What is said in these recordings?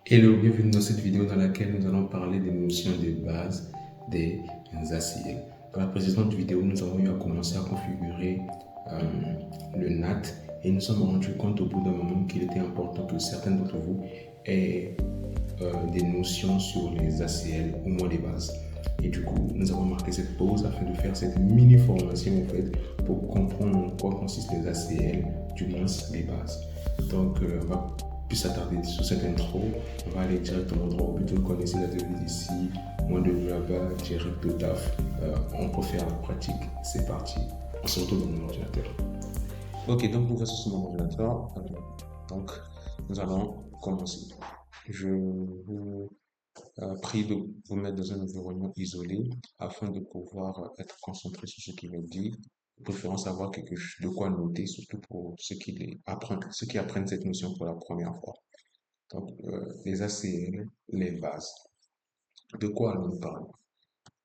Hello, bienvenue dans cette vidéo dans laquelle nous allons parler des notions de base des ACL. Dans la précédente vidéo, nous avons eu à commencer à configurer le NAT et nous nous sommes rendus compte au bout d'un moment qu'il était important que certains d'entre vous aient des notions sur les ACL, au moins les bases. Et du coup, nous avons marqué cette pause afin de faire cette mini formation en fait pour comprendre en quoi consistent les ACL, du moins les bases. Donc, on va plus s'attarder sur cette intro. On va aller directement droit au but. Vous connaissez la devise ici. Moins de blabla, direct au taf. On peut faire la pratique. C'est parti. On se retrouve dans mon ordinateur. Ok, donc nous voici sur mon ordinateur. Donc, nous allons commencer. Je vous prie de vous mettre dans un environnement isolé afin de pouvoir être concentré sur ce qui va être dit. De préférence avoir de quoi noter, surtout pour ceux qui apprennent cette notion pour la première fois. Donc, les ACL, les bases. De quoi allons-nous parler?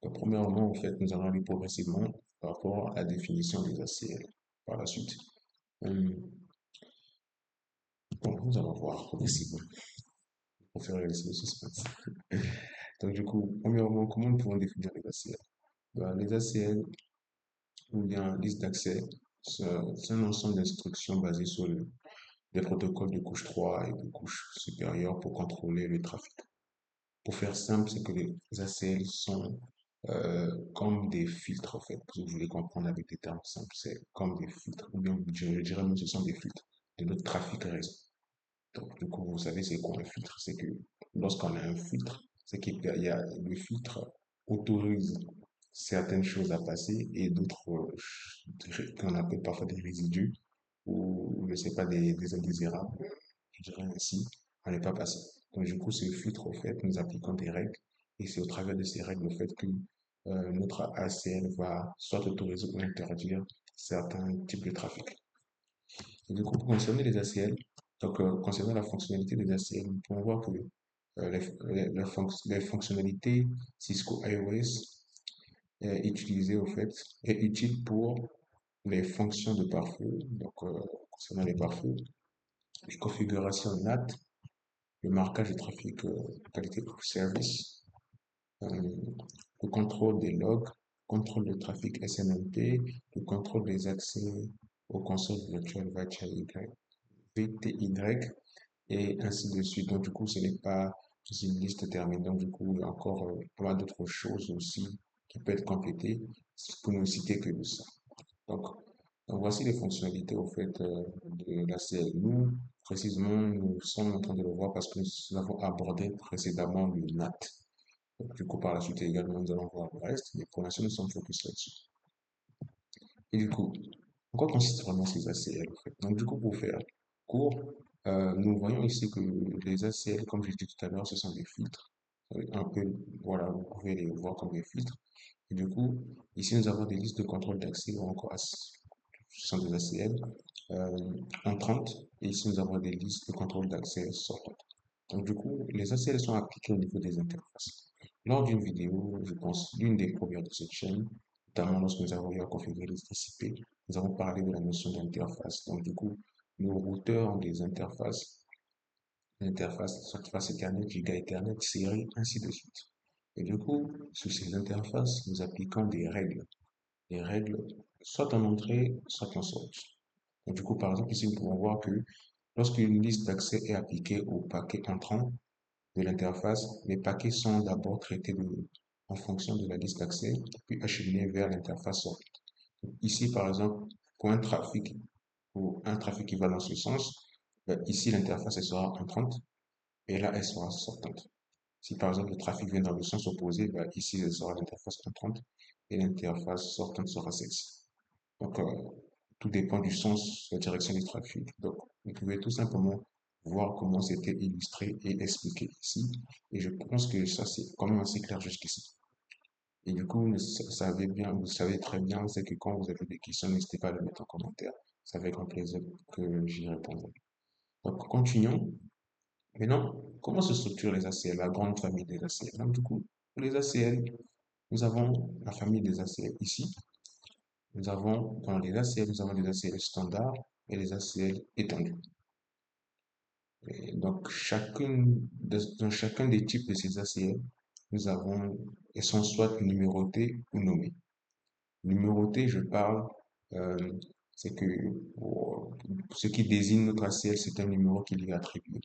Premièrement, en fait, nous allons aller progressivement par rapport à la définition des ACL. Par la suite, Hum, bon, nous allons voir progressivement pour faire laisser le suspense. Donc, du coup, premièrement, comment nous pouvons définir les ACL? Ben, les ACL, ou bien liste d'accès, c'est un ensemble d'instructions basées sur des protocoles de couche 3 et de couche supérieure pour contrôler le trafic. Pour faire simple, c'est que les ACL sont comme des filtres, en fait. Si vous voulez comprendre avec des termes simples, c'est comme des filtres, ou bien je dirais même ce sont des filtres de notre trafic réseau. Donc, du coup, vous savez, c'est quoi un filtre? C'est que lorsqu'on a un filtre, c'est qu'il y a le filtre autorise certaines choses à passer et d'autres qu'on appelle parfois des résidus ou, je ne sais pas, des indésirables, je dirais ainsi, à ne pas passer. Donc, du coup, ce filtre, au fait, nous appliquons des règles et c'est au travers de ces règles, au fait, que notre ACL va soit autoriser ou interdire certains types de trafic. Et du coup, pour concerner les ACL, donc concernant la fonctionnalité des ACL, nous pouvons voir que les fonctionnalités Cisco iOS utilisées au fait est utile pour les fonctions de pare-feu, donc concernant les pare-feux, les configurations NAT, le marquage du trafic qualité of service, euh, le contrôle des logs, contrôle du trafic SNMP, le contrôle des accès aux consoles virtuelles VTY et ainsi de suite. Donc, du coup, ce n'est pas une liste terminée. Donc, du coup, il y a encore pas mal d'autres choses aussi qui peuvent être complétées pour ne citer que de ça. Donc, voici les fonctionnalités au fait de la CL. Nous, précisément, nous sommes en train de le voir parce que nous avons abordé précédemment le NAT. Donc, du coup, par la suite également, nous allons voir le reste, mais pour l'instant, nous sommes focus là-dessus. Et du coup, en quoi consiste vraiment ces ACL, en fait? Donc, du coup, pour faire court, nous voyons ici que les ACL, comme je l'ai dit tout à l'heure, ce sont des filtres. Un peu, voilà, vous pouvez les voir comme des filtres. Et du coup, ici, nous avons des listes de contrôle d'accès ou encore ce sont des ACL entrantes. Et ici, nous avons des listes de contrôle d'accès sortantes. Donc, du coup, les ACL sont appliqués au niveau des interfaces. Lors d'une vidéo, je pense, l'une des premières de cette chaîne, notamment lorsque nous avons eu à configurer les TCP, nous avons parlé de la notion d'interface. Donc, du coup, nos routeurs ont des interfaces, surface Ethernet, Giga Ethernet, série, ainsi de suite. Et du coup, sur ces interfaces, nous appliquons des règles soit en entrée, soit en sortie. Donc, du coup, par exemple, ici, nous pouvons voir que lorsqu'une liste d'accès est appliquée au paquet entrant de l'interface, les paquets sont d'abord traités en fonction de la liste d'accès, puis acheminés vers l'interface sortante. Ici, par exemple, pour un trafic, qui va dans ce sens, ici, l'interface elle sera entrante et là, elle sera sortante. Si par exemple le trafic vient dans le sens opposé, ici, ce sera l'interface entrante et l'interface sortante sera celle-ci. Donc, tout dépend du sens, de la direction du trafic. Donc, vous pouvez tout simplement voir comment c'était illustré et expliqué ici. Et je pense que ça, c'est quand même assez clair jusqu'ici. Et du coup, vous savez très bien, c'est que quand vous avez des questions, n'hésitez pas à les mettre en commentaire. C'est avec grand plaisir que j'y répondrai. Donc, continuons. Maintenant, comment se structurent les ACL, la grande famille des ACL? Donc, du coup, pour les ACL, nous avons la famille des ACL ici. Nous avons, dans les ACL, nous avons des ACL standards et les ACL étendus. Et donc, dans chacun des types de ces ACL, elles sont soit numérotées ou nommées. Numéroté, je parle, euh, c'est que ce qui désigne notre ACL, c'est un numéro qui lui est attribué.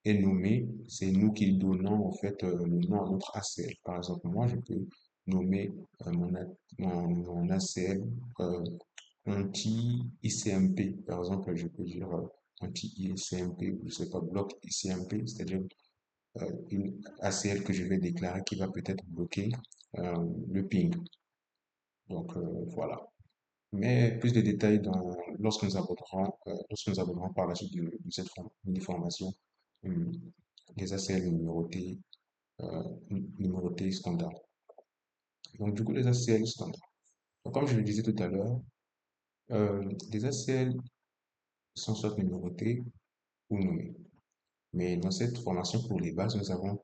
Et nommé, c'est nous qui donnons en fait le nom à notre ACL. Par exemple, moi, je peux nommer mon ACL anti-ICMP. Par exemple, je peux dire anti-ICMP, ou je sais pas, bloc ICMP, c'est-à-dire une ACL que je vais déclarer qui va peut-être bloquer le ping. Donc voilà. Mais plus de détails lorsque nous aborderons par la suite de cette mini-formation, hum, les ACL numérotés standards. Donc, du coup, les ACL standards. Donc, comme je le disais tout à l'heure, les ACL sont soit numérotés ou nommés. Mais dans cette formation pour les bases, nous avons,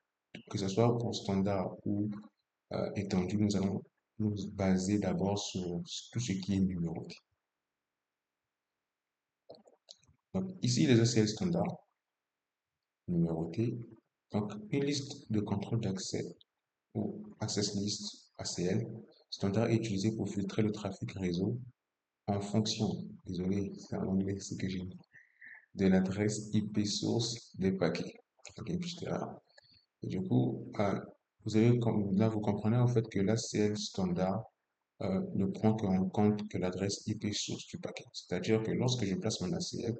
que ce soit pour standard ou étendu, nous allons nous baser d'abord sur tout ce qui est numéroté. Donc, ici, les ACL standards numérotés. Donc, une liste de contrôle d'accès ou Access List ACL standard est utilisée pour filtrer le trafic réseau en fonction, désolé, c'est en anglais ce que j'ai dit, de l'adresse IP source des paquets. Ok, etc. Et du coup, vous avez, là, vous comprenez en fait que l'ACL standard ne prend en compte que l'adresse IP source du paquet. C'est-à-dire que lorsque je place mon ACL,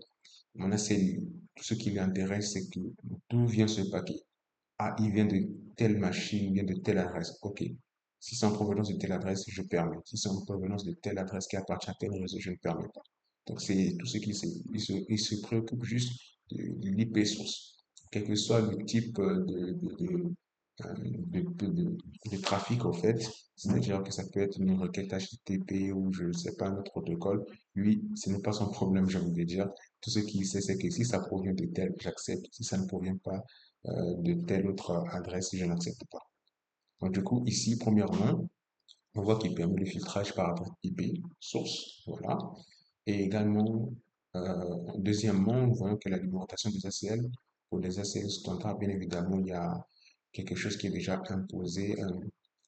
tout ce qui l'intéresse, c'est que d'où vient ce paquet. Ah, il vient de telle machine, il vient de telle adresse. OK. Si c'est en provenance de telle adresse, je permets. Si c'est en provenance de telle adresse qui appartient à tel réseau, je ne permets pas. Donc, c'est tout ce qu'il il se préoccupe juste de l'IP source. Quel que soit le type de trafic, au fait, c'est-à-dire que ça peut être une requête HTTP ou je ne sais pas, un autre protocole. Lui, ce n'est pas son problème, j'ai envie de dire. Tout ce qu'il sait, c'est que si ça provient de tel, j'accepte. Si ça ne provient pas, de telle autre adresse, je n'accepte pas. Donc, du coup, ici, premièrement, on voit qu'il permet le filtrage par adresse IP, source, voilà. Et également, deuxièmement, nous voyons que la numérotation des ACL, pour les ACL standards, bien évidemment, il y a quelque chose qui est déjà imposé,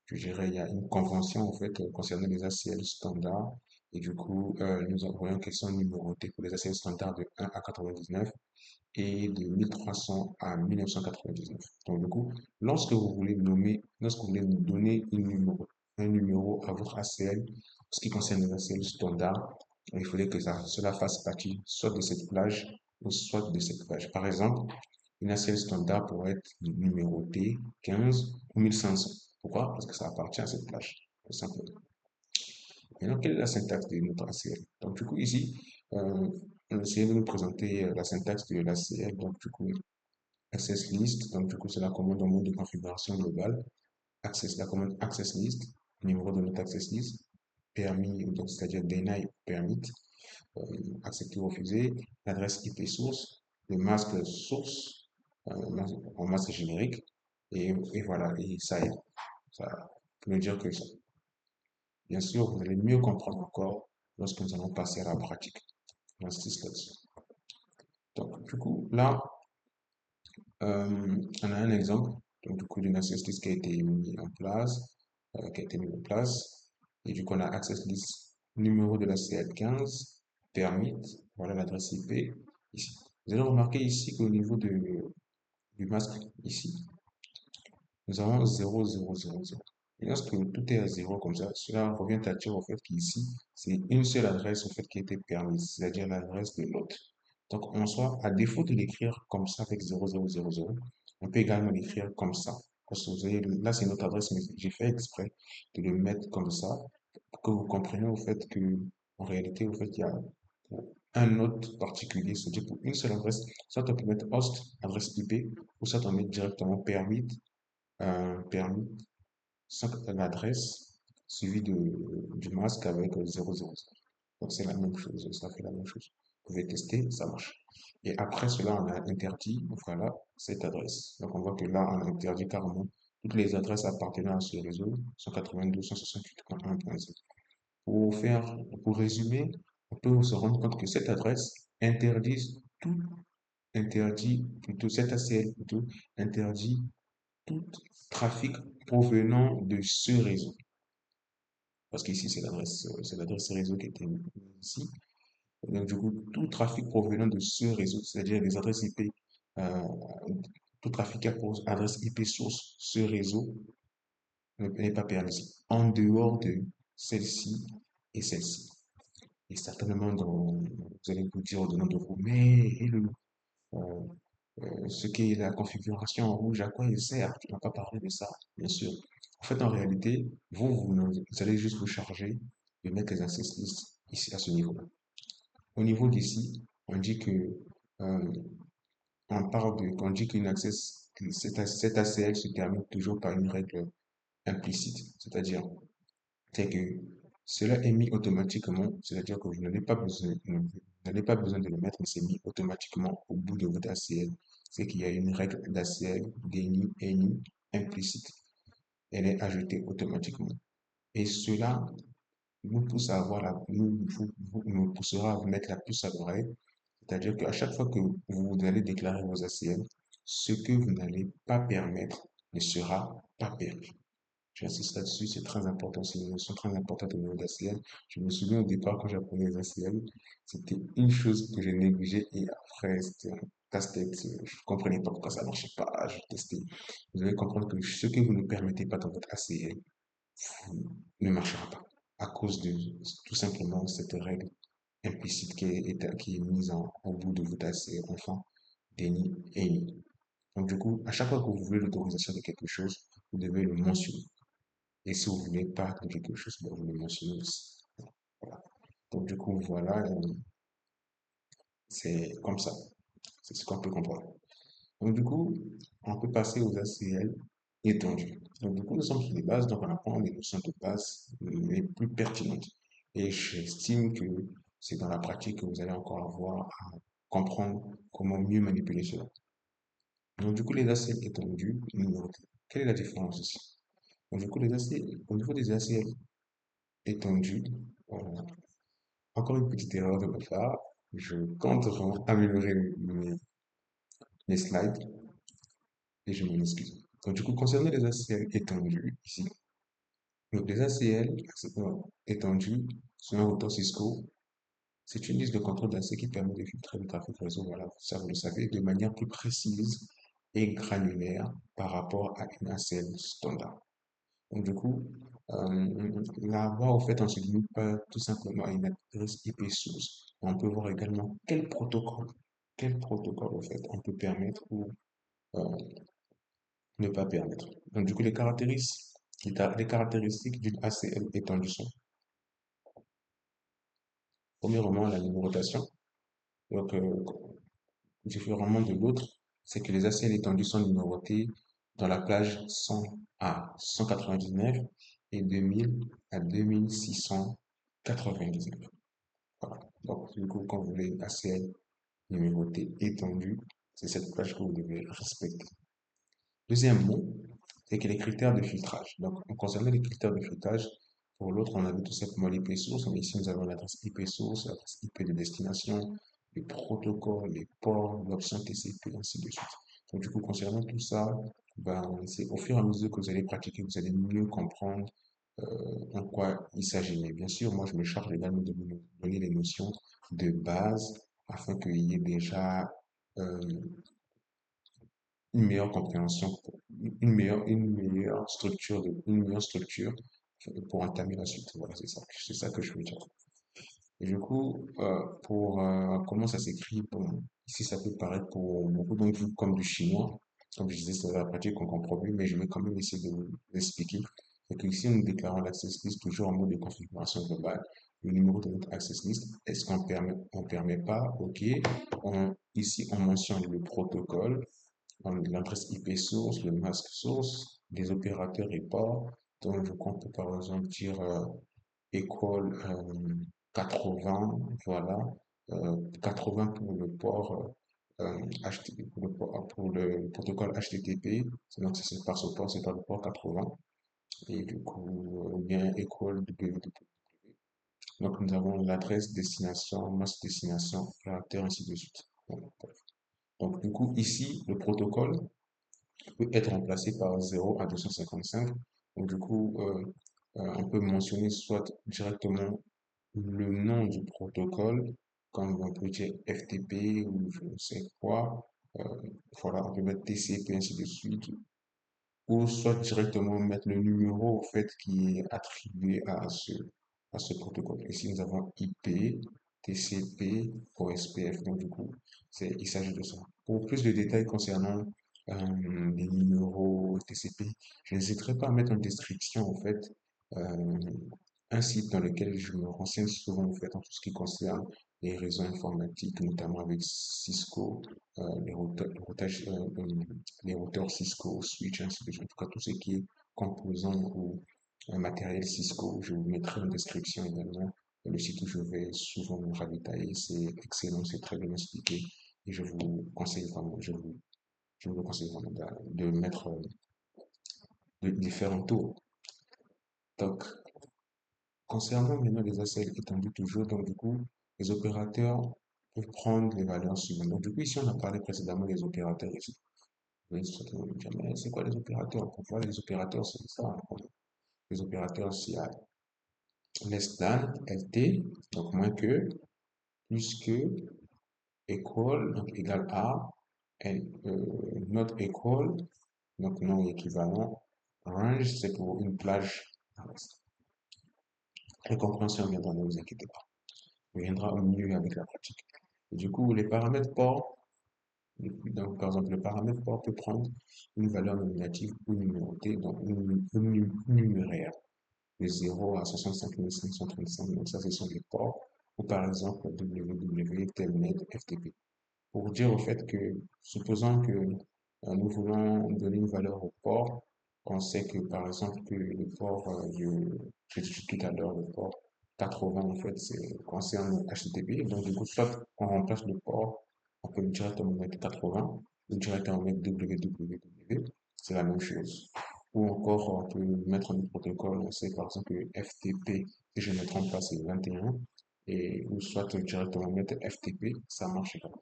je dirais, il y a une convention, en fait, concernant les ACL standards. Et du coup, nous voyons qu'elles sont numérotées pour les ACL standards de 1 à 99 et de 1300 à 1999. Donc, du coup, lorsque vous voulez donner un numéro à votre ACL, ce qui concerne les ACL standards, il faudrait que cela fasse partie soit de cette plage ou soit de cette plage. Par exemple, une ACL standard pourrait être numérotée 15 ou 1500. Pourquoi? Parce que ça appartient à cette plage, tout simplement. Maintenant, quelle est la syntaxe de notre ACL? Donc, du coup, ici, on essaie de nous présenter la syntaxe de l'ACL. Donc, du coup, access list. Donc, du coup, c'est la commande en mode de configuration globale. La commande access list, numéro de notre access list, permis, donc c'est-à-dire deny permit, euh, accepter ou refuser, l'adresse IP source, le masque source, en masque générique, et voilà, et ça aide. Ça peut nous dire que ça. Bien sûr, vous allez mieux comprendre encore lorsque nous allons passer à la pratique dans ce slides. Donc, du coup, là, on a un exemple donc, du coup d'une access list qui a été mis en place, et du coup, on a access list numéro de la CL15, permit, voilà l'adresse IP ici. Vous allez remarquer ici qu'au niveau du masque ici, nous avons 0, 0, 0, 0. Et lorsque tout est à 0 comme ça, cela revient à dire au fait qu'ici, c'est une seule adresse au fait qui a été permise, c'est-à-dire l'adresse de l'autre. Donc, en soi, à défaut de l'écrire comme ça avec 0, 0, 0, 0, on peut également l'écrire comme ça. Parce que vous voyez, là, c'est notre adresse, mais j'ai fait exprès de le mettre comme ça pour que vous compreniez au fait que, en réalité, au fait, il y a pour un autre particulier, c'est-à-dire pour une seule adresse, soit on peut mettre host, adresse IP, ou soit on met directement permis sans l'adresse suivie du masque avec 000. Donc c'est la même chose, ça fait la même chose. Vous pouvez tester, ça marche. Et après cela, on a interdit, voilà, cette adresse. Donc on voit que là, on a interdit carrément toutes les adresses appartenant à ce réseau, 192.168.1.0. Pour résumer, on peut se rendre compte que cette adresse interdit tout interdit, plutôt, cet ACL plutôt, interdit tout trafic provenant de ce réseau. Parce qu'ici, c'est l'adresse réseau qui était mise ici. Donc, du coup, tout trafic provenant de ce réseau, c'est-à-dire les adresses IP, euh, tout trafic à adresse IP source, ce réseau n'est pas permis en dehors de celle-ci et celle-ci. Et certainement, vous allez vous dire au-dedans de vous, mais euh, ce qui est la configuration en rouge, à quoi il sert? Tu n'as pas parlé de ça, bien sûr. En fait, en réalité, vous allez juste vous charger de mettre les access lists ici à ce niveau-là. Au niveau d'ici, on dit que euh, on dit qu'une access, cette ACL se termine toujours par une règle implicite, c'est que cela est mis automatiquement, c'est-à-dire que vous n'avez pas besoin de le mettre, mais c'est mis automatiquement au bout de votre ACL. C'est qu'il y a une règle d'ACL, DNI, ENI implicite. Elle est ajoutée automatiquement. Et cela nous pousse à avoir nous poussera à vous mettre la puce à l'oreille. C'est-à-dire qu'à chaque fois que vous allez déclarer vos ACL, ce que vous n'allez pas permettre ne sera pas permis. J'insiste là-dessus, c'est très important, c'est une notion très importante au niveau d'ACL. Je me souviens au départ quand j'apprenais les ACL, c'était une chose que j'ai négligée et après c'était un casse-tête. Je ne comprenais pas pourquoi ça ne marchait pas, je testais. Vous allez comprendre que ce que vous ne permettez pas dans votre ACL ne marchera pas à cause de tout simplement cette règle implicite qui est mise au bout de votre ACL, enfin, déni et ni. Donc du coup, à chaque fois que vous voulez l'autorisation de quelque chose, vous devez le mentionner. Et si vous voulez pas de quelque chose, ben, vous le mentionnez aussi. Voilà. Donc, du coup, voilà, c'est comme ça. C'est ce qu'on peut comprendre. Donc, du coup, on peut passer aux ACL étendus. Donc, du coup, nous sommes sur les bases, donc on apprend les notions de base les plus pertinentes. Et j'estime que c'est dans la pratique que vous allez encore avoir à comprendre comment mieux manipuler cela. Donc, du coup, les ACL étendus, numérotés. Quelle est la différence ici? Donc, du coup, au niveau des ACL étendus, encore une petite erreur de ma part. Je compte vraiment améliorer mes slides et je m'en excuse. Donc, du coup, concernant les ACL étendus ici, donc les ACL étendus sur un routeur Cisco, c'est une liste de contrôle d'accès qui permet de filtrer le trafic réseau, voilà, ça vous le savez, de manière plus précise et granulaire par rapport à une ACL standard. Donc, du coup, là-bas, au fait, on ne se limite pas tout simplement à une adresse IP source. On peut voir également quel protocole, au fait, on peut permettre ou euh, ne pas permettre. Donc, du coup, les caractéristiques d'une ACL étendue sont, premièrement, la numérotation. Donc, différemment de l'autre, c'est que les ACL étendues sont numérotées dans la plage 100 à 199 et 2000 à 2699. Voilà. Donc, du coup, quand vous voulez une ACL numérotée étendue, c'est cette plage que vous devez respecter. Deuxième mot, c'est que les critères de filtrage. Donc, concernant les critères de filtrage, pour l'autre, on avait tout simplement l'IP source, mais ici, nous avons l'adresse IP source, l'adresse IP de destination, le protocole, les ports, l'option TCP, ainsi de suite. Donc, du coup, concernant tout ça, ben, c'est au fur et à mesure que vous allez pratiquer, vous allez mieux comprendre en quoi il s'agit. Mais bien sûr, moi, je me charge également de vous donner les notions de base afin qu'il y ait déjà euh, une meilleure compréhension, une meilleure structure pour entamer la suite. Voilà, c'est ça que je veux dire. Et du coup, pour comment ça s'écrit, bon, ici ça peut paraître pour beaucoup d'entre vous comme du chinois. Comme je disais, c'est la pratique qu'on comprend plus, mais je vais quand même essayer de vous l'expliquer. C'est que ici, nous déclarons l'access list toujours en mode de configuration globale. Le numéro de notre access list, est-ce on permet pas? OK. Ici, on mentionne le protocole, l'adresse IP source, le masque source, les opérateurs et ports. Donc, je compte par exemple dire école 80, voilà, 80 pour le port pour le protocole HTTP, donc c'est par ce port, c'est par le port 80, et du coup, bien école www. Donc nous avons l'adresse destination, masque destination, opérateur, ainsi de suite. Voilà. Donc, du coup, ici, le protocole peut être remplacé par 0 à 255. Donc, du coup, on peut mentionner soit directement le nom du protocole, comme on peut dire FTP ou je ne sais quoi. Euh, voilà, on peut mettre TCP, ainsi de suite, ou soit directement mettre le numéro au fait qui est attribué à ce protocole. Ici, nous avons IP, TCP, OSPF. Donc, du coup, il s'agit de ça. Pour plus de détails concernant les numéros TCP, je n'hésiterai pas à mettre en description, en fait, euh, un site dans lequel je me renseigne souvent, en fait, en tout ce qui concerne les réseaux informatiques, notamment avec Cisco, les routages, les routeurs Cisco, switch, ainsi de suite. En tout cas, tout ce qui est composant ou un matériel Cisco, je vous mettrai en description également le site où je vais souvent me ravitailler. C'est excellent, c'est très bien expliqué et je vous conseille vraiment, je vous conseille vraiment de mettre, d'y faire un tour. Donc, concernant maintenant les ACL étendus toujours, donc du coup, les opérateurs peuvent prendre les valeurs suivantes. Donc, du coup, ici, on a parlé précédemment des opérateurs ici. Oui, certainement me dire, mais c'est quoi les opérateurs? Pour voir les opérateurs, c'est ça, hein. Les opérateurs, s'il y a less than, LT, donc moins que, plus que, equal, donc égal à, and, not equal, donc non équivalent. Range, c'est pour une plage. La compréhension viendra, ne vous inquiétez pas. Il viendra au mieux avec la pratique. Et du coup, les paramètres port, donc par exemple, le paramètre port peut prendre une valeur nominative ou numérotée, donc une numéraire, de 0 à 65 535. Donc ça, ce sont les ports, ou par exemple www, telnet, FTP. Pour dire au fait que, supposons que nous voulons donner une valeur au port, on sait que par exemple que le port, j'ai dit tout à l'heure, le port 80 en fait, c'est concerne HTTP, donc du coup, soit on remplace le port, on peut directement mettre 80, ou directement mettre www, c'est la même chose. Ou encore, on peut mettre un protocole, on sait par exemple que FTP, si je me trompe pas, c'est 21, ou soit directement mettre FTP, ça marche également.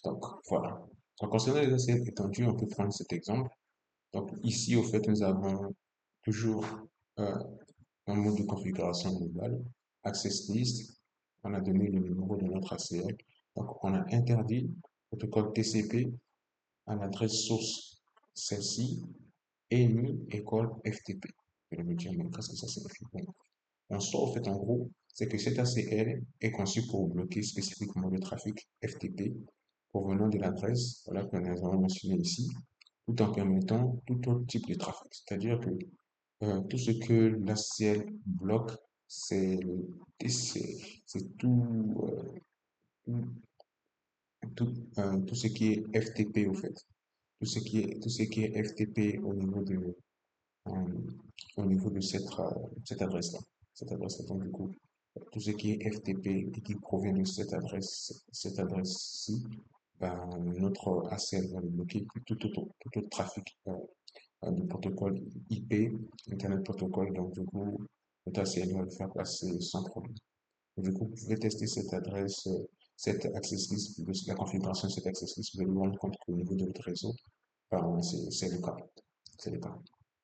Donc, voilà. Donc, concernant les assiettes étendues, on peut prendre cet exemple. Donc, ici, au fait, nous avons toujours euh, un mode de configuration global, access list. On a donné le numéro de notre ACL. Donc, on a interdit le protocole TCP à l'adresse source, celle-ci, ENI école FTP. Je vais me dire, mais qu'est-ce que ça signifie? Bon, en soi, au fait, en gros, c'est que cet ACL est conçu pour bloquer spécifiquement le trafic FTP provenant de l'adresse, voilà, que nous avons mentionné ici, tout en permettant tout autre type de trafic. C'est-à-dire que tout ce que l'ACL bloque, c'est c'est tout ce qui est FTP au fait. Tout ce qui est FTP euh, au niveau de cette adresse-là. Cette adresse-là, donc du coup, tout ce qui est FTP et qui provient de cette adresse-ci, ben, notre ACL va le bloquer, puis tout autre trafic du protocole IP, Internet Protocol, donc du coup, notre ACL va le faire passer sans problème. Du coup, vous pouvez tester cette adresse, cette access list, la configuration de cette access list, vous allez vous rendre compte qu'au niveau de votre réseau, ben, c'est le cas. C'est le cas.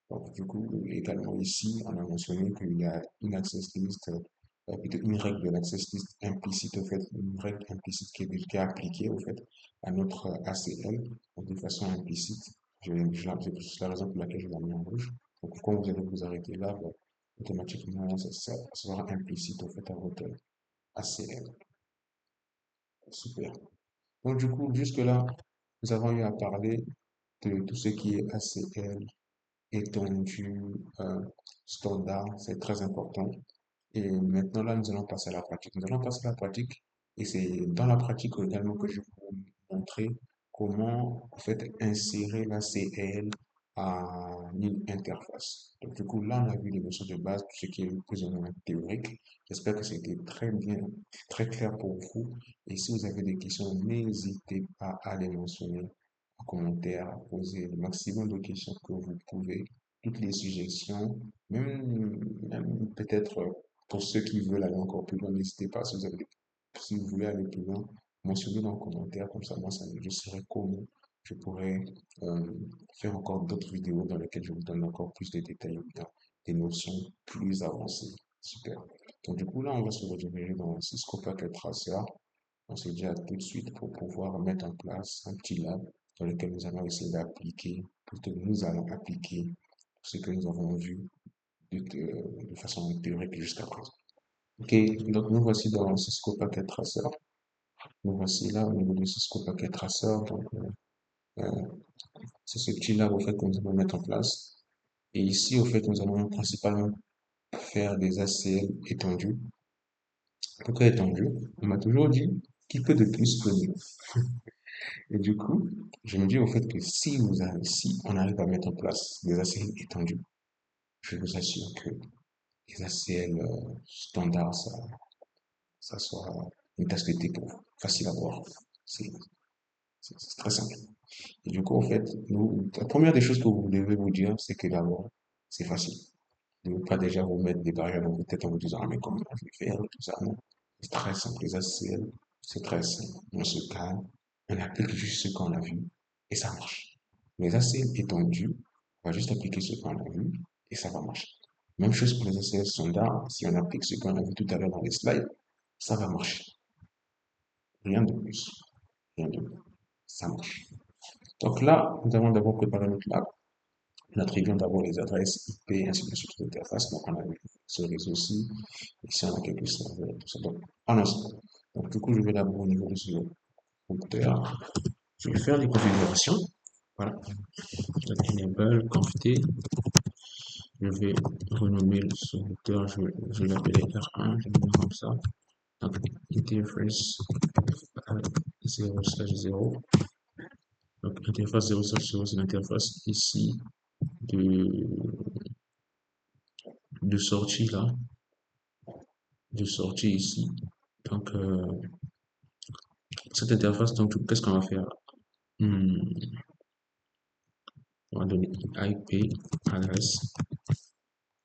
Donc, du coup, également ici, on a mentionné qu'il y a une access list, plutôt une règle de l'access list implicite, au fait, une règle implicite qui est appliquée, au fait, à notre ACL, donc de façon implicite. C'est la raison pour laquelle je l'ai mis en rouge. Donc, quand vous allez vous arrêter là, ben, automatiquement, ça sera implicite, au fait, à votre ACL. Super. Donc, du coup, jusque-là, nous avons eu à parler de tout ce qui est ACL, étendu, standard, c'est très important. Et maintenant, là, nous allons passer à la pratique. Nous allons passer à la pratique et c'est dans la pratique également que je vais vous montrer comment, en fait, insérer la CL à une interface. Donc, du coup, là, on a vu les notions de base, tout ce qui est plus ou moins théorique. J'espère que c'était très bien, très clair pour vous. Et si vous avez des questions, n'hésitez pas à les mentionner en commentaire, à poser le maximum de questions que vous pouvez, toutes les suggestions, même peut-être pour ceux qui veulent aller encore plus loin, n'hésitez pas si vous voulez aller plus loin, mentionner dans le commentaire, comme ça, moi, je saurais comment je pourrais euh, faire encore d'autres vidéos dans lesquelles je vous donne encore plus de détails ou bien des notions plus avancées. Super. Donc, du coup, là, on va se rediriger dans Cisco Packet Tracer. On se dit à tout de suite pour pouvoir mettre en place un petit lab dans lequel nous allons essayer d'appliquer, plutôt nous allons appliquer ce que nous avons vu de façon théorique jusqu'à présent. Ok, donc nous voici dans Cisco Packet Tracer. Nous voici là au niveau de Cisco Packet Tracer. Donc, euh, c'est ce petit lab au fait que nous allons mettre en place. Et ici, au fait, nous allons principalement faire des ACL étendus. Pourquoi étendus? On m'a toujours dit qui peut de plus que mieux. Et du coup, je me dis au fait que si on arrive à mettre en place des ACL étendus, je vous assure que les ACL standards, ça sera une tasse de thé pour vous. Facile à boire. C'est c'est très simple. Et du coup, en fait, la première des choses que vous devez vous dire, c'est que d'abord, c'est facile. Ne pas déjà vous mettre des barrières dans votre tête en vous disant, ah, mais comment je vais faire, tout ça. Non. C'est très simple. Les ACL, c'est très simple. On se calme, on applique juste ce qu'on a vu et ça marche. Les ACL étendus, on va juste appliquer ce qu'on a vu et ça va marcher. Même chose pour les ACL standards, si on applique ce qu'on a vu tout à l'heure dans les slides, ça va marcher. Rien de plus. Rien de plus. Ça marche. Donc là, nous avons d'abord préparé notre lab. Nous attribuons d'abord les adresses IP ainsi de suite d'interface. Donc, on a vu ce réseau aussi. Ici, on a quelques serveurs, tout ça. Donc, en instant. Donc, du coup, je vais d'abord au niveau de ce routeur. Je vais faire les configurations. Voilà. Donc, enable, conft. Je vais renommer ce routeur. Je vais l'appeler R1. Je vais le comme ça. Donc, interface 0/0. Donc, interface 0/0, c'est l'interface ici de, de sortie là. De sortie ici. Donc, cette interface, donc, qu'est-ce qu'on va faire? On va donner IP, adresse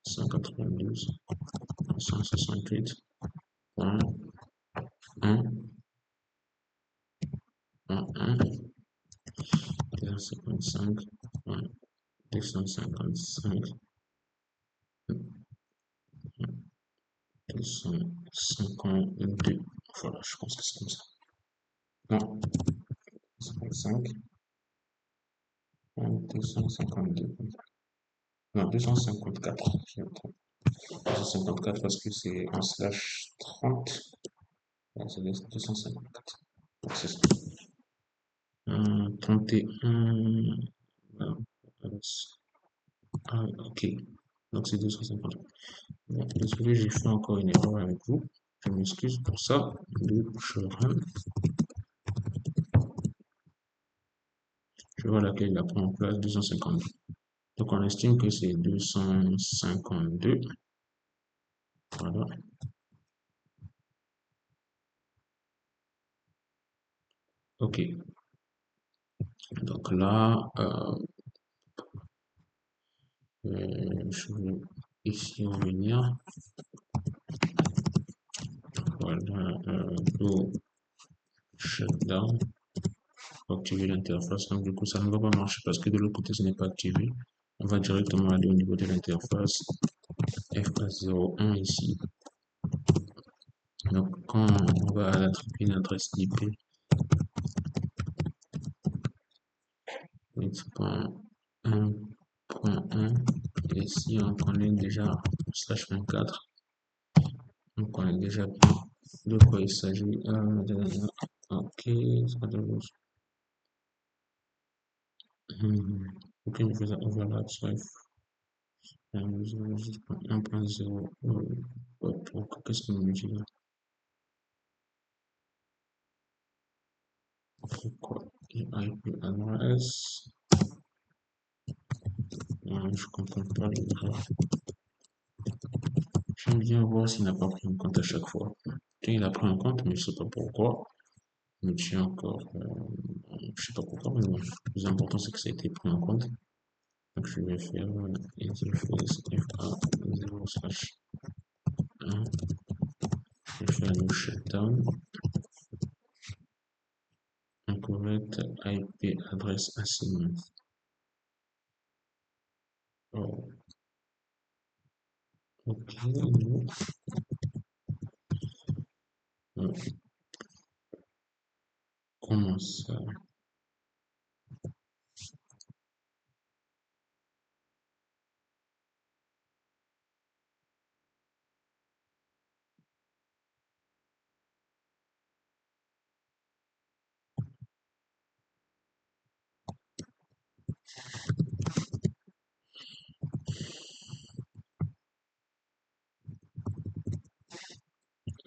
168.1.1.255.252. Voilà, je pense que c'est comme ça. Non, 255, 252. Non, 254. 254 parce que c'est un slash 30. C'est 254. Donc c'est ça. 31. Ah, ok. Donc c'est 250. Bon, désolé, j'ai fait encore une erreur avec vous. Je m'excuse pour ça. Je vois laquelle il a pris en place 252. Donc on estime que c'est 252. Voilà. Ok. Donc là, je vais ici revenir. Voilà. Go shutdown. Activer l'interface. Donc du coup, ça ne va pas marcher parce que de l'autre côté, ce n'est pas activé. On va directement aller au niveau de l'interface FA01 ici. Donc quand on va attribuer une adresse IP 8.1.1 et si on connaît déjà slash 24, on connaît déjà de quoi il s'agit. Ok, ça devrait. Ok, on fait ça overlap, bref. 1.0. Qu'est-ce qu'on me dit là? Pourquoi IP adresse? Je comprends pas le graphe. J'aime bien voir s'il n'a pas pris en compte à chaque fois. Il a pris en compte, mais je sais pas pourquoi. Il me dit encore, je sais pas pourquoi, mais bon, le plus important c'est que ça a été pris en compte. Donc je vais faire interface FA0/1. Je vais faire le shutdown. mettre IP adresse assignment. Oh, ok, comment ça?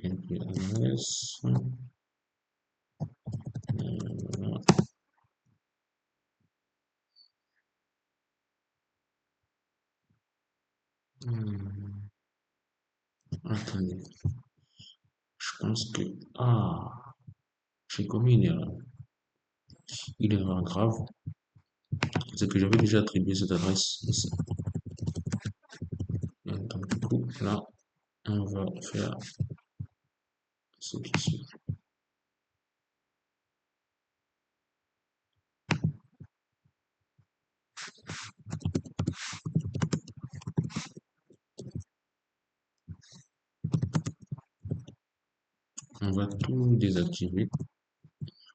IP adresse. Voilà. Hmm, attendez, je pense que... Ah, j'ai commis une erreur. Une erreur grave. C'est que j'avais déjà attribué cette adresse ici. Donc du coup, là, on va faire ce qui suit. On va tout désactiver.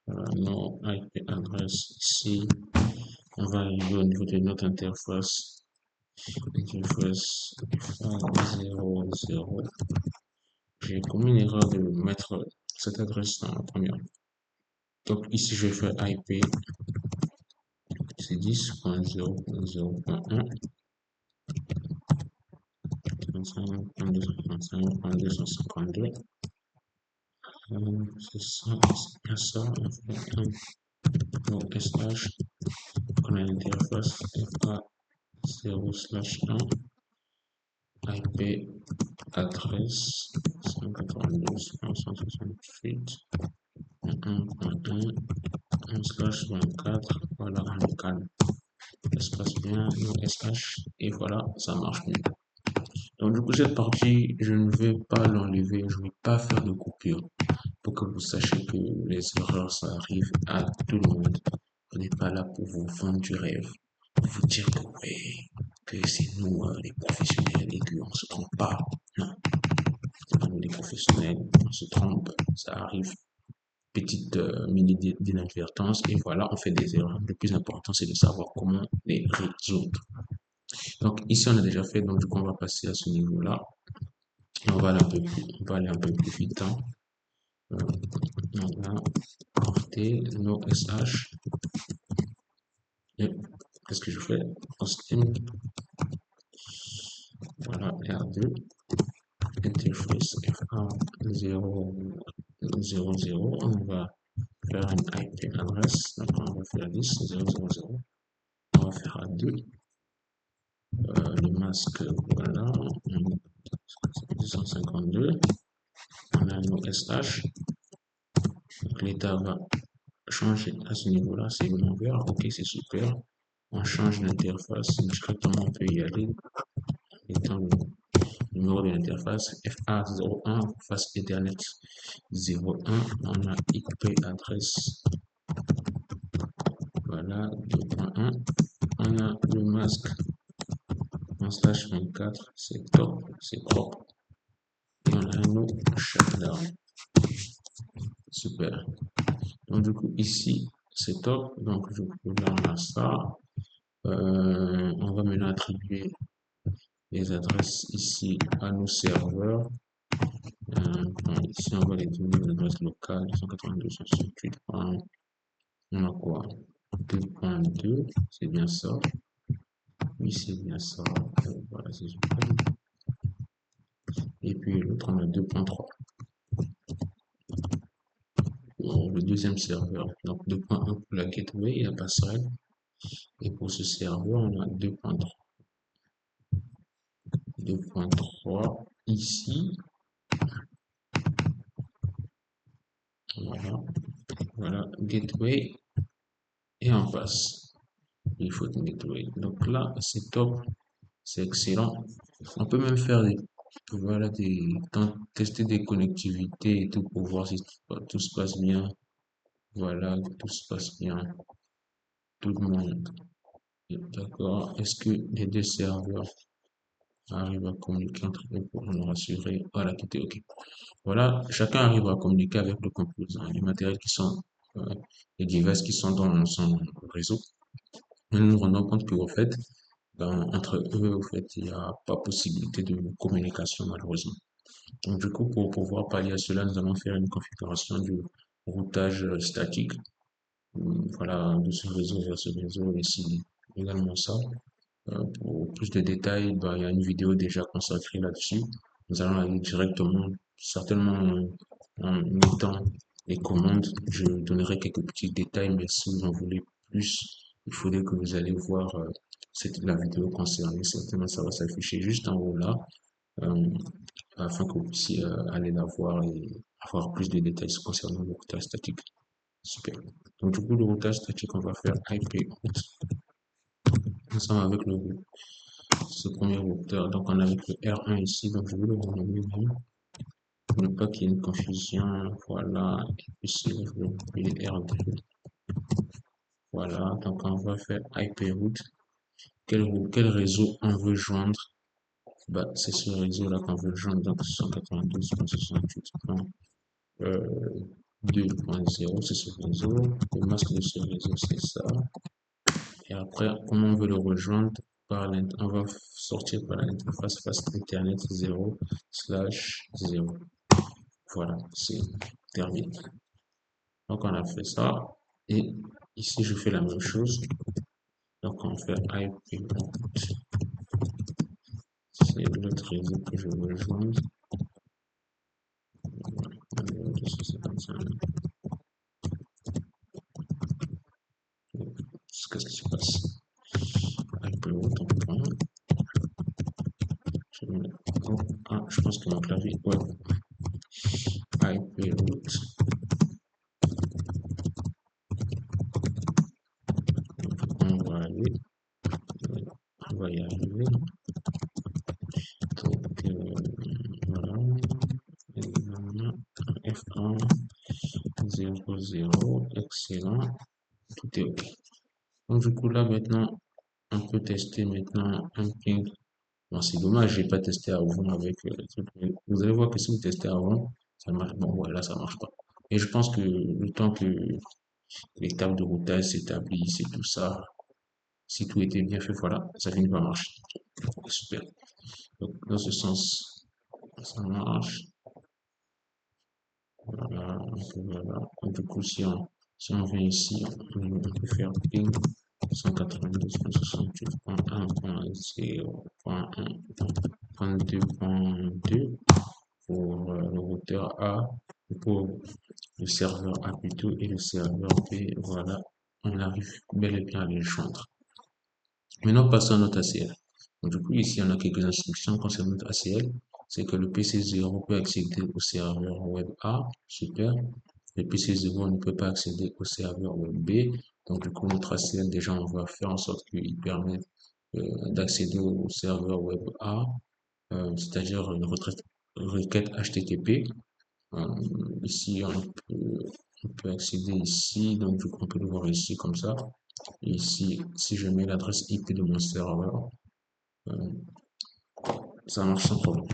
Voilà, nos IP adresse ici. On va arriver au niveau de notre interface. Interface 0, 0. J'ai commis une erreur de mettre cette adresse dans la première. Donc ici, je vais faire IP, c'est 10.0.0.1, 35.255.252. C'est ça, c'est bien ça. On fait un mot SH, on a l'interface FA0/1, IP adresse 192.168.1.1/24. Voilà, on est calme. Ça se passe bien, nos SH, et voilà, ça marche mieux. Donc, du coup, cette partie, je ne vais pas l'enlever, je ne vais pas faire de coupure pour que vous sachiez que les erreurs, ça arrive à tout le monde. On n'est pas là pour vous vendre du rêve, pour vous dire que oui, que c'est nous, les professionnels, et qu'on ne se trompe pas. Non, c'est pas nous les professionnels, on se trompe, ça arrive. Petite mini d'inadvertance, et voilà, on fait des erreurs. Le plus important, c'est de savoir comment les résoudre. Donc, ici, on a déjà fait, donc du coup, on va passer à ce niveau-là. Et on va aller un peu plus vite. Hein. On va porter nos SH. Et qu'est-ce que je fais? Hosting. Voilà, R2. Interface FA000. On va faire une IP adresse. Donc, on va faire 10.0.0.0. On va faire A2. Le masque, voilà. 252. On a nos SH. Donc, l'état va changer à ce niveau-là, c'est une vert, ok, c'est super. On change l'interface, discrètement on peut y aller. Étant le numéro de l'interface, FA01, face Ethernet 01, on a IP adresse, voilà, 2.1. On a le masque en slash 24, c'est top, c'est propre. Et on a nos shutdown. Super. Donc du coup ici c'est top. Donc je peux là ça. On va maintenant attribuer les adresses ici à nos serveurs. Ici on va les donner l'adresse locale 192.168. On a quoi? 2.2, c'est bien ça. Oui, c'est bien ça. Voilà, c'est super. Et puis l'autre on a 2.3. Le deuxième serveur. Donc 2.1 pour la gateway et la passerelle. Et pour ce serveur, on a 2.3. 2.3 ici. Voilà. Voilà. Gateway. Et on passe. Il faut une gateway. Donc là, c'est top. C'est excellent. On peut même faire des, voilà, tester des connectivités et tout pour voir si tout se passe bien. Voilà, tout se passe bien. Tout le monde est d'accord. Est-ce que les deux serveurs arrivent à communiquer entre eux pour nous rassurer? Voilà, tout est OK. Voilà, chacun arrive à communiquer avec le composant, les matériels qui sont, euh, les devices qui sont dans son réseau. Et nous nous rendons compte que, au fait, entre eux, au fait, il n'y a pas possibilité de communication, malheureusement. Donc, du coup, pour pouvoir pallier à cela, nous allons faire une configuration du routage statique, voilà, de ce réseau vers ce réseau, et ici, également ça. Pour plus de détails, il y a une vidéo déjà consacrée là-dessus. Nous allons aller directement, certainement en mettant les commandes. Je donnerai quelques petits détails, mais si vous en voulez plus, il faudrait que vous allez voir la vidéo concernée. Certainement, ça va s'afficher juste en haut là, euh, afin que vous puissiez aller la voir et avoir plus de détails concernant le routage statique. Super. Donc, du coup, le routage statique, on va faire IP route ensemble avec ce premier routeur. Donc, on a avec le R1 ici. Donc, je vais le renommer même pour ne pas qu'il y ait une confusion. Voilà. Et puis ici, je vais appeler R2. Voilà. Donc, on va faire IP route. Quel réseau on veut joindre? Bah, c'est ce réseau-là qu'on veut joindre. Donc, 192.68.2.0, c'est ce réseau. Le masque de ce réseau, c'est ça. Et après, comment on veut le rejoindre? On va sortir par l'interface face Ethernet 0/0. Voilà, c'est terminé. Donc, on a fait ça. Et ici, je fais la même chose. Donc, on fait IP route. C'est l'autre réseau que je veux joindre. Qu'est-ce qui se passe? IP route, on prend. Je pense que mon clavier, ouais. IP route. On va aller, on va y arriver. Donc, voilà. F1, 0, excellent. Tout est OK. Donc, du coup, là, maintenant, on peut tester maintenant un ping. Bon, c'est dommage, j'ai pas testé avant avec le truc. Vous allez voir que si vous testez avant, ça marche. Bon, voilà, ça marche pas. Et je pense que le temps que les tables de routage s'établissent et tout ça, si tout était bien fait, voilà, ça finit par marcher. Super. Donc, dans ce sens, ça marche. Voilà, voilà. Donc, du coup, si on vient ici, on peut faire ping 192.168.1.0.2.2 pour le routeur A, pour le serveur A plutôt, et le serveur B. Voilà, on arrive bel et bien à les joindre. Maintenant, passons à notre ACL. Donc, du coup, ici, on a quelques instructions concernant notre ACL. C'est que le PC0 peut accéder au serveur web A. Super. Le PC0 ne peut pas accéder au serveur web B. Donc, du coup, notre ACL, déjà, on va faire en sorte qu'il permette d'accéder au serveur web A, c'est-à-dire une requête HTTP. Euh, Ici, on peut accéder ici. Donc, du coup, on peut le voir ici comme ça. Et ici, si je mets l'adresse IP de mon serveur, euh, ça marche sans problème.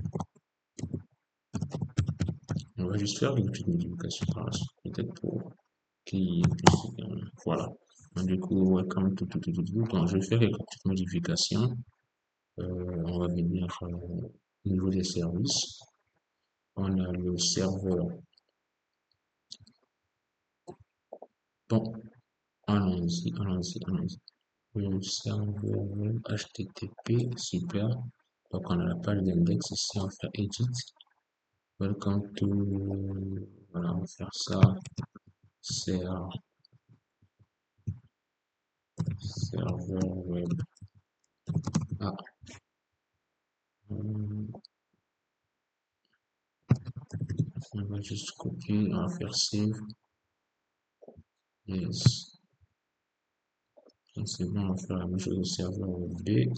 On va juste faire une petite modification par la suite, peut-être pour qu'il puisse, voilà. Donc, du coup, welcome tout. Donc, je vais faire quelques petites modifications. On va venir au niveau des services. On a le serveur. Bon, allons-y. Le serveur web HTTP, super. Donc, on a la page d'index ici, on fait edit. Welcome to, voilà, on va faire ça. Serveur web. Ah, on va juste copier, on va faire save. Yes. C'est bon, on va faire la même chose au serveur web B.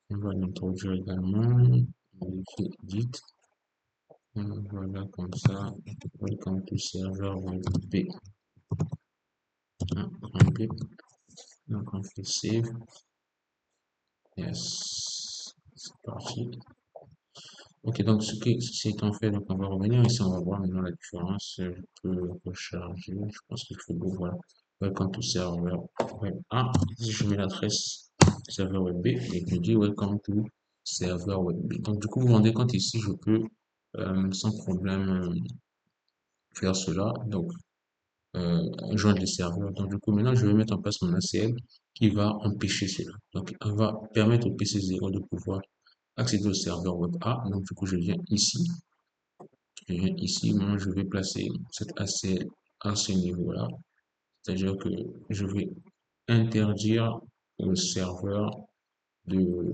On va l'introduire également. On fait edit. Voilà, comme ça. Welcome to serveur web B. Un B. Donc on fait save. Yes. C'est parti. Ok, donc ceci étant fait, donc on va revenir ici, on va voir maintenant la différence. Je peux recharger, je pense qu'il faut beau, voilà. Welcome to server web A. Ici, je mets l'adresse serveur web B et je dis welcome to serveur web B. Donc, du coup, vous vous rendez compte ici, je peux sans problème faire cela. Donc, joindre les serveurs. Donc, du coup, maintenant, je vais mettre en place mon ACL qui va empêcher cela. Donc, on va permettre au PC0 de pouvoir accéder au serveur web A. Donc, du coup, je viens ici. Et ici, moi, je vais placer cette ACL à ce niveau-là. C'est-à-dire que je vais interdire au serveur de,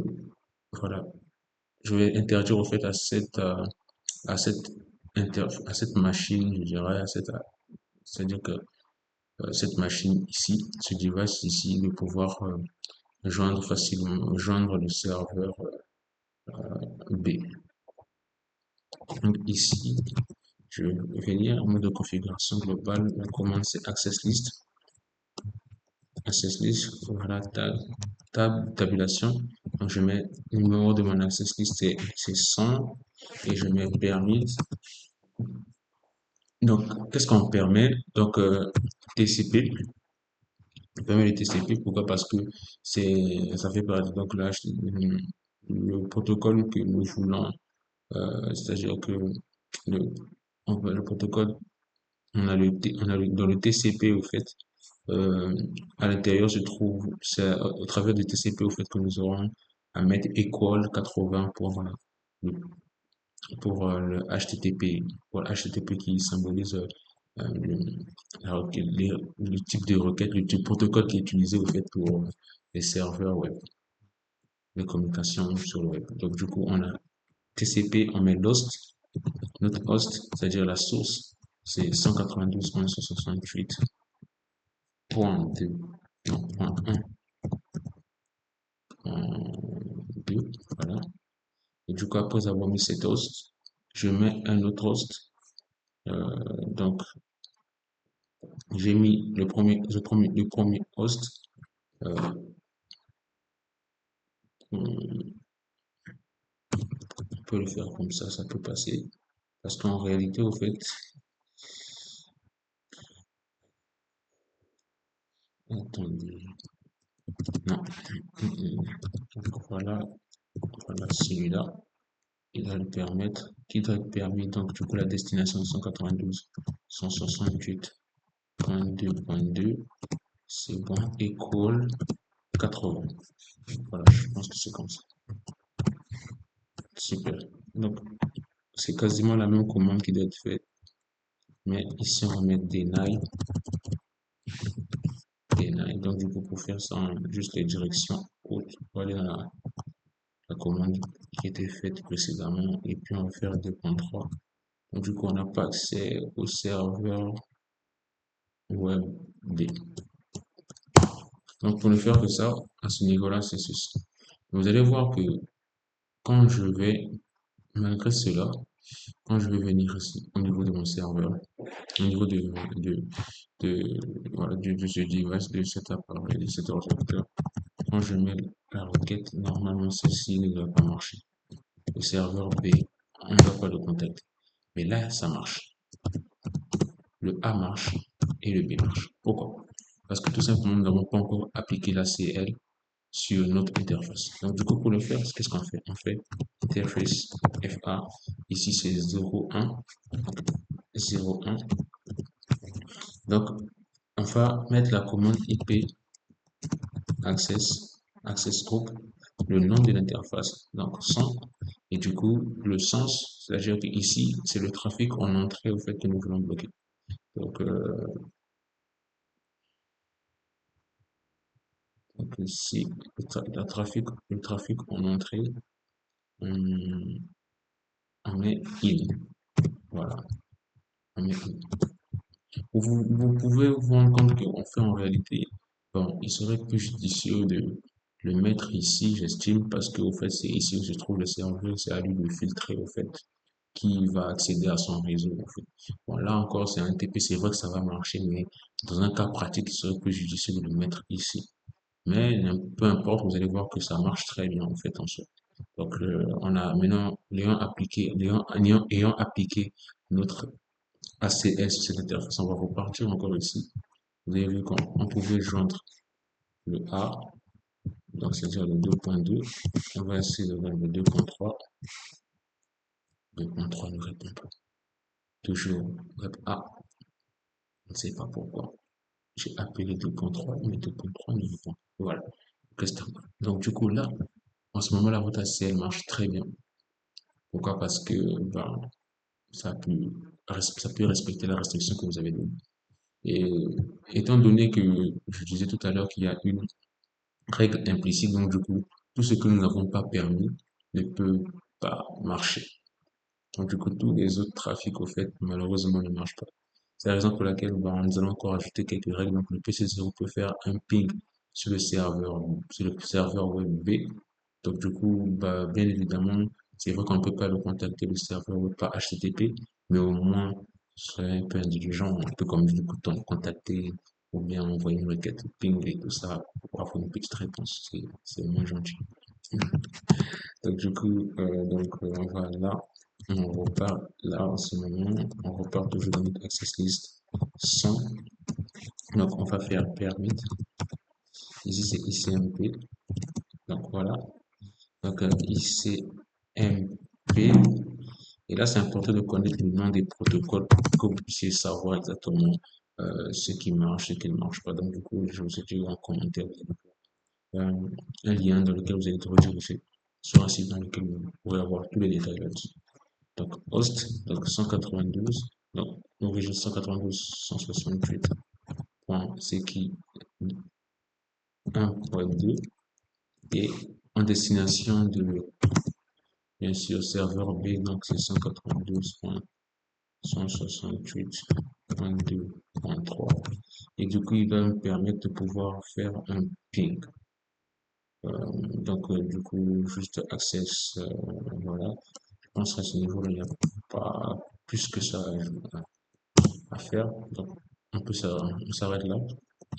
voilà, je vais interdire au fait à cette à cette machine, je dirais, c'est-à-dire que cette machine ici, ce device ici, de pouvoir joindre facilement, joindre le serveur B. Donc ici, je vais lire en mode de configuration globale, la commande c'est access list. Access list, voilà, tabulation. Donc je mets le numéro de mon access list, c'est 100 et je mets permis. Donc, qu'est-ce qu'on permet? Donc, TCP, on permet les TCP, pourquoi? Parce que ça fait partie, donc là, le protocole que nous voulons, c'est-à-dire que le, le protocole, dans le TCP, au fait, euh, à l'intérieur se trouve, c'est au travers du TCP, au fait, que nous aurons à mettre equal 80 pour le HTTP, pour le HTTP qui symbolise le type de requête, le type de protocole qui est utilisé au fait pour les serveurs web, les communications sur le web. Donc du coup, on a TCP, on met l'host, notre host, c'est-à-dire la source, c'est 192.168.2, non, point 1.2, voilà. Et du coup, après avoir mis cet host, je mets un autre host. Donc, j'ai mis le premier host. Euh, on peut le faire comme ça peut passer. Parce qu'en réalité, au fait, attendez, non, voilà, voilà celui-là, il va le permettre, qui doit être permis, donc du coup la destination 192, 168.2.2, c'est bon, equal 80. Voilà, je pense que c'est comme ça. Super. Donc, c'est quasiment la même commande qui doit être faite. Mais ici, on va mettre deny. Donc, du coup, pour faire ça, juste les directions hautes, on va aller dans la commande qui était faite précédemment. Et puis, on va faire 2.3. Donc, du coup, on n'a pas accès au serveur web B. Donc, pour ne faire que ça, à ce niveau-là, c'est ceci. Vous allez voir que quand je vais, malgré cela, quand je vais venir ici, au niveau de mon serveur, au niveau de, voilà, de ce device, de cet appareil, de cet ordinateur, quand je mets la requête, normalement ceci ne doit pas marcher. Le serveur B, on ne va pas le contacter. Mais là, ça marche. Le A marche et le B marche. Pourquoi? Parce que tout simplement, nous n'avons pas encore appliqué la CL sur notre interface. Donc, du coup, pour le faire, qu'est-ce qu'on fait? On fait interface FA. Ici, c'est 0.1. 0.1. Donc, on va mettre la commande IP access group, le nom de l'interface, donc 100, et du coup, le sens, c'est-à-dire que ici, c'est le trafic en entrée au fait que nous voulons bloquer. Donc ici, le trafic en entrée, on, on met in. Voilà, on met in. Vous pouvez vous rendre compte qu'on fait en réalité, bon, il serait plus judicieux de le mettre ici, j'estime, parce qu'au fait, c'est ici où se trouve le serveur, c'est à lui de filtrer, au fait, qui va accéder à son réseau, en fait. Bon, là encore, c'est un TP, c'est vrai que ça va marcher, mais dans un cas pratique, il serait plus judicieux de le mettre ici. Mais peu importe, vous allez voir que ça marche très bien, en fait, en soi. Donc, on a maintenant, ayant appliqué notre ACS sur cette interface, on va repartir encore ici. Vous avez vu qu'on pouvait joindre le A, donc c'est-à-dire le 2.2. On va essayer de joindre le 2.3. 2.3 ne répond pas. Toujours web A, on ne sait pas pourquoi. J'ai appelé 2.3, mais 2.3 ne répond pas. Voilà. Donc, du coup, là, en ce moment, la route ACL marche très bien. Pourquoi? Parce que ben, ça peut respecter la restriction que vous avez donnée. Et étant donné que je disais tout à l'heure qu'il y a une règle implicite, donc du coup, tout ce que nous n'avons pas permis ne peut pas marcher. Donc du coup, tous les autres trafics, au fait, malheureusement, ne marchent pas. C'est la raison pour laquelle nous allons encore ajouter quelques règles. Donc le PC0 peut faire un ping sur le serveur web B. Donc du coup, bah, bien évidemment, c'est vrai qu'on ne peut pas le contacter le serveur web par HTTP, mais au moins, ce serait un peu indulgent, un peu comme du coup, contacter ou bien envoyer une requête ping et tout ça pour avoir une petite réponse. C'est moins gentil. Donc du coup, on va là, on repart là en ce moment, on repart toujours dans notre access list sans. Donc on va faire permit. Ici c'est ICMP. Donc voilà. Donc ICMP. Et là c'est important de connaître le nom des protocoles pour que vous puissiez savoir exactement ce qui marche, ce qui ne marche pas. Donc du coup, je vous ai dit en commentaire euh, un lien dans lequel vous allez rediriger sur un site dans lequel vous pourrez avoir tous les détails là-dessus. Donc host, donc 192, donc origine 192.168.2 et en destination de, bien sûr, serveur B, donc c'est 192.168.2.3 et du coup il va me permettre de pouvoir faire un ping. Du coup, juste access, voilà. Je pense qu'à ce niveau-là, il n'y a pas plus que ça à faire. Donc, on s'arrête là.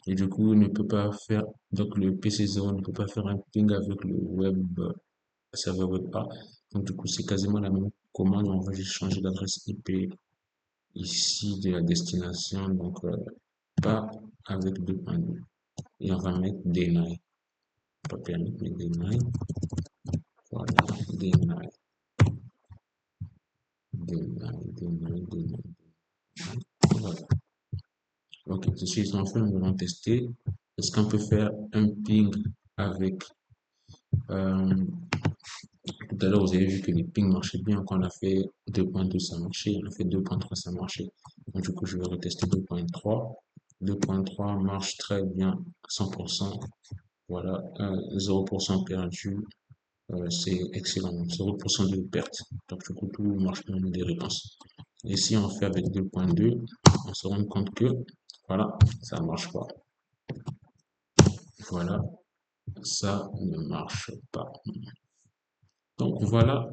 Et du coup, il ne peut pas faire, donc le PC0 ne peut pas faire un ping avec le serveur web A. Donc, du coup, c'est quasiment la même commande. On va juste changer l'adresse IP ici de la destination. Donc, pas avec 2.2. Et on va mettre deny. Pas permis, mais deny. Voilà, deny. Deny. Voilà. Ok, ceci étant fait, nous allons tester. Est-ce qu'on peut faire un ping avec euh, tout à l'heure, vous avez vu que les pings marchaient bien. Quand on a fait 2.2, ça marchait. On a fait 2.3, ça marchait. Donc, du coup, je vais retester 2.3. 2.3 marche très bien à 100%. Voilà, 0% perdu. C'est excellent. 0% de perte. Donc, du coup, tout marche bien des réponses. Et si on fait avec 2.2, on se rend compte que, voilà, ça ne marche pas. Voilà, ça ne marche pas. Donc, voilà.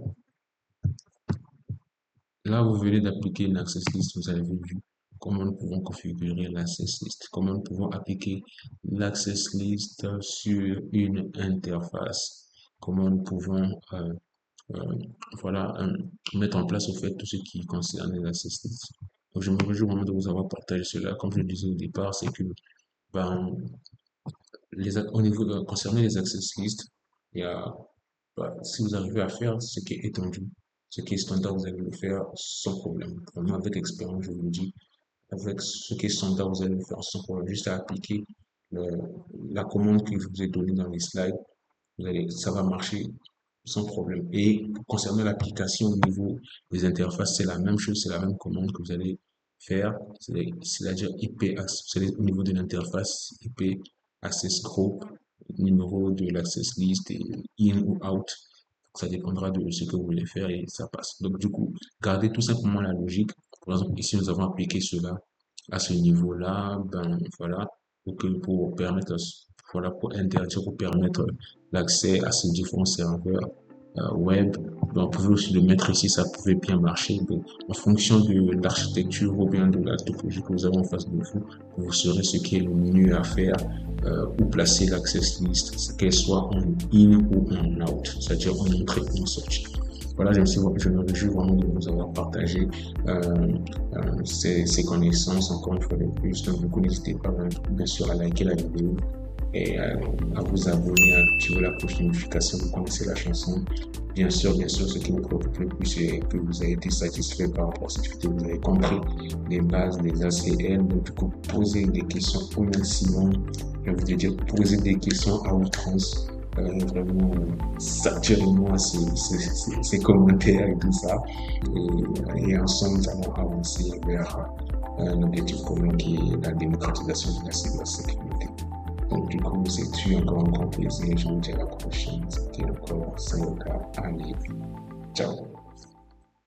Là, vous venez d'appliquer une access list. Vous avez vu comment nous pouvons configurer l'access list, comment nous pouvons appliquer l'access list sur une interface, comment nous pouvons euh, voilà, mettre en place au fait tout ce qui concerne les access lists. Donc, je me réjouis vraiment de vous avoir partagé cela. Comme je le disais au départ, c'est que ben, au niveau concernant les access lists, il y a, si vous arrivez à faire ce qui est étendu, ce qui est standard, vous allez le faire sans problème. Vraiment, avec expérience, je vous le dis, avec ce qui est standard, vous allez le faire sans problème. Juste à appliquer le- la commande que je vous ai donnée dans les slides, ça va marcher sans problème. Et concernant l'application au niveau des interfaces, c'est la même chose, c'est la même commande que vous allez faire. C'est-à-dire IP, c'est au niveau de l'interface, IP, access group, numéro de l'access list et in ou out. Ça dépendra de ce que vous voulez faire et ça passe. Donc, du coup, gardez tout simplement la logique. Par exemple, ici, nous avons appliqué cela à ce niveau-là, ben voilà, pour permettre, voilà, pour interdire, pour permettre l'accès à ces différents serveurs web on pouvait aussi le mettre ici, ça pouvait bien marcher. Donc, en fonction de l'architecture ou bien de la topologie que vous avez en face de vous, vous saurez ce qui est le mieux à faire, où placer l'access list, qu'elle soit en in ou en out, c'est-à-dire en entrée ou en sortie. Voilà, je me réjouis vraiment de vous avoir partagé ces connaissances encore une fois de plus. Donc, du coup, n'hésitez pas bien sûr à liker la vidéo et à vous abonner, à activer la cloche de notification. Vous connaissez la chanson. Bien sûr, ce qui vous préoccupe le plus, c'est que vous ayez été satisfait par rapport à cette vidéo. Vous avez compris les bases des ACL. Donc, du coup, posez des questions au maximum. Je vous dire, posez des questions à outrance. Vraiment, saturez-moi ces commentaires et tout ça. Et ensemble, nous allons avancer vers un objectif commun qui est la démocratisation de la cybersécurité. Donc, du coup, c'est encore un grand plaisir. Je vous dis à la prochaine. C'était encore Sayoka. Allez, ciao.